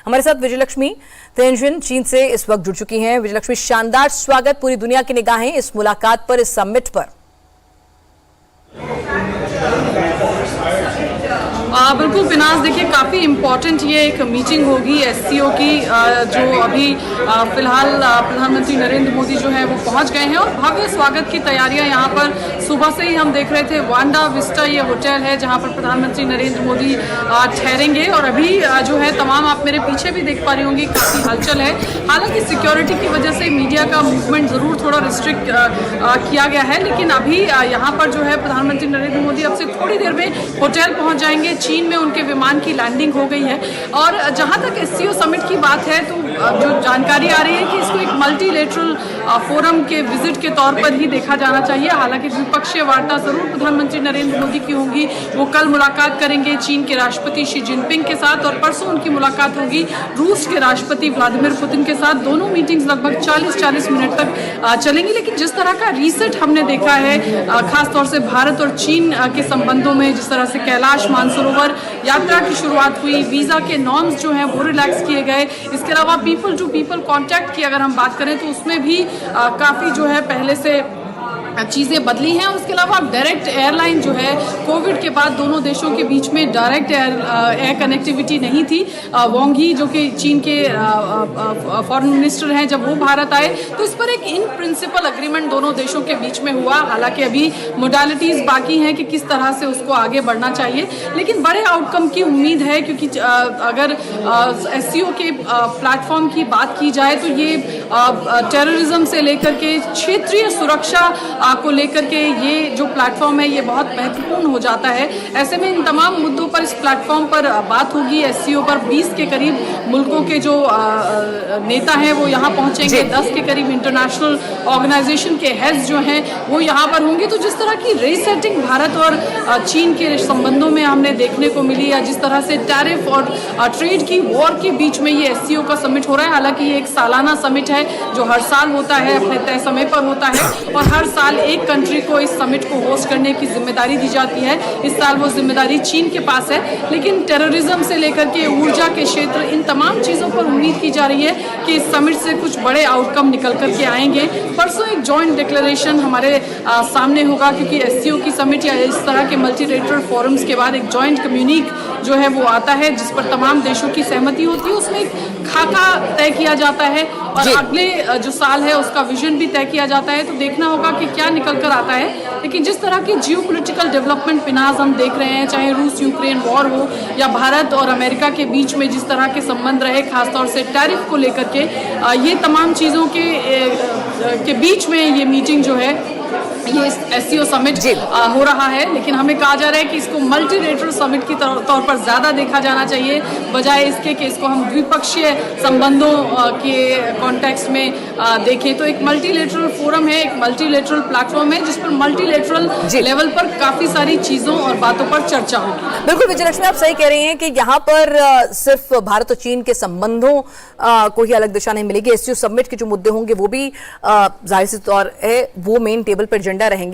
हमारे साथ विजयलक्ष्मी तेंजिन चीन से इस वक्त जुड़ चुकी हैं। विजयलक्ष्मी, शानदार स्वागत, पूरी दुनिया की निगाहें इस मुलाकात पर, इस समिट पर। बिल्कुल बिनाज, देखिए काफ़ी इम्पॉर्टेंट ये एक मीटिंग होगी एससीओ की, जो अभी फिलहाल प्रधानमंत्री नरेंद्र मोदी जो है वो पहुंच गए हैं और भव्य स्वागत की तैयारियां यहाँ पर सुबह से ही हम देख रहे थे। वांडा विस्टा ये होटल है जहाँ पर प्रधानमंत्री नरेंद्र मोदी ठहरेंगे और अभी जो है तमाम, आप मेरे पीछे भी देख पा रही होंगी, काफ़ी हलचल है। हालांकि सिक्योरिटी की वजह से मीडिया का मूवमेंट ज़रूर थोड़ा रिस्ट्रिक्ट किया गया है, लेकिन अभी यहाँ पर जो है प्रधानमंत्री नरेंद्र मोदी अब से थोड़ी देर में होटल पहुँच जाएंगे। चीन में उनके विमान की लैंडिंग हो गई है और जहां तक एससीओ समिट की बात है तो जो जानकारी आ रही है कि इसको एक मल्टीलेटरल फोरम के विजिट के तौर पर ही देखा जाना चाहिए। हालांकि द्विपक्षीय वार्ता जरूर प्रधानमंत्री नरेंद्र मोदी की होगी। वो कल मुलाकात करेंगे चीन के राष्ट्रपति शी जिनपिंग के साथ और परसों उनकी मुलाकात होगी रूस के राष्ट्रपति व्लादिमीर पुतिन के साथ। दोनों मीटिंग्स लगभग 40-40 मिनट तक चलेंगी। लेकिन जिस तरह का रीसेट हमने देखा है खासतौर से भारत और चीन के संबंधों में, जिस तरह से कैलाश मानसरोवर यात्रा की शुरुआत हुई, वीजा के नॉर्म्स जो हैं वो रिलैक्स किए गए, इसके अलावा पीपल टू पीपल कांटेक्ट की अगर हम बात करें तो उसमें भी काफ़ी जो है पहले से चीज़ें बदली हैं। और उसके अलावा डायरेक्ट एयरलाइन जो है, कोविड के बाद दोनों देशों के बीच में डायरेक्ट एयर कनेक्टिविटी नहीं थी। वांग ही जो कि चीन के फॉरेन मिनिस्टर हैं, जब वो भारत आए तो इस पर एक इन प्रिंसिपल एग्रीमेंट दोनों देशों के बीच में हुआ। हालांकि अभी मोडालिटीज़ बाकी हैं कि किस तरह से उसको आगे बढ़ना चाहिए, लेकिन बड़े आउटकम की उम्मीद है क्योंकि अगर एससीओ के प्लेटफॉर्म की बात की जाए तो ये टेररिज्म से लेकर के क्षेत्रीय सुरक्षा को लेकर के ये जो प्लेटफॉर्म है ये बहुत महत्वपूर्ण हो जाता है। ऐसे में इन तमाम मुद्दों पर इस प्लेटफॉर्म पर बात होगी। एससीओ पर 20 के करीब मुल्कों के जो नेता हैं वो यहाँ पहुँचेंगे। 10 के करीब इंटरनेशनल ऑर्गेनाइजेशन के हेड्स जो हैं वो यहाँ पर होंगे। तो जिस तरह की रीसेटिंग भारत और चीन के संबंधों में हमने देखने को मिली, या जिस तरह से टैरिफ और ट्रेड की वॉर के बीच में ये एससीओ का समिट हो रहा है। हालांकि ये एक सालाना समिट है जो हर साल होता है, अपने तय समय पर होता है और हर साल एक कंट्री को इस समिट को होस्ट करने की जिम्मेदारी दी जाती है। इस साल वो जिम्मेदारी चीन के पास है। लेकिन टेररिज्म से लेकर के ऊर्जा के क्षेत्र, इन तमाम चीज़ों पर उम्मीद की जा रही है कि इस समिट से कुछ बड़े आउटकम निकल करके आएंगे। परसों एक जॉइंट डिक्लेरेशन हमारे सामने होगा क्योंकि एससीओ की समिट या इस तरह के मल्टीलेटरल फोरम्स के बाद एक जॉइंट कम्युनिक जो है वो आता है जिस पर तमाम देशों की सहमति होती है। उसमें एक खाका तय किया जाता है और अगले जो साल है उसका विजन भी तय किया जाता है। तो देखना होगा कि क्या निकल कर आता है। लेकिन जिस तरह की जियोपॉलिटिकल डेवलपमेंट पिनाज हम देख रहे हैं, चाहे रूस यूक्रेन वॉर हो या भारत और अमेरिका के बीच में जिस तरह के संबंध रहे, खासतौर से टैरिफ को लेकर के, ये तमाम चीज़ों के बीच में ये मीटिंग जो है, ये एससीओ समिट हो रहा है। लेकिन हमें कहा जा रहा है कि इसको मल्टीलेटरल समिट की तौर पर ज़्यादा देखा जाना चाहिए, बजाय इसके कि इसको हम द्विपक्षीय संबंधों के कॉन्टेक्स्ट में देखें। तो एक मल्टीलेटरल फोरम है, एक मल्टीलेटरल प्लेटफॉर्म है जिस पर मल्टीलेटरल लेवल पर काफ़ी सारी चीज़ों और बातों पर चर्चा होगी। बिल्कुल विजयलक्ष्मी, आप सही कह रही हैं कि यहाँ पर सिर्फ भारत और चीन के संबंधों को ही अलग दिशा नहीं मिलेगी। एससीओ समिट के जो मुद्दे होंगे वो भी जाहिर सी तौर है वो मेन टेबल पर एजेंडा रहेंगे।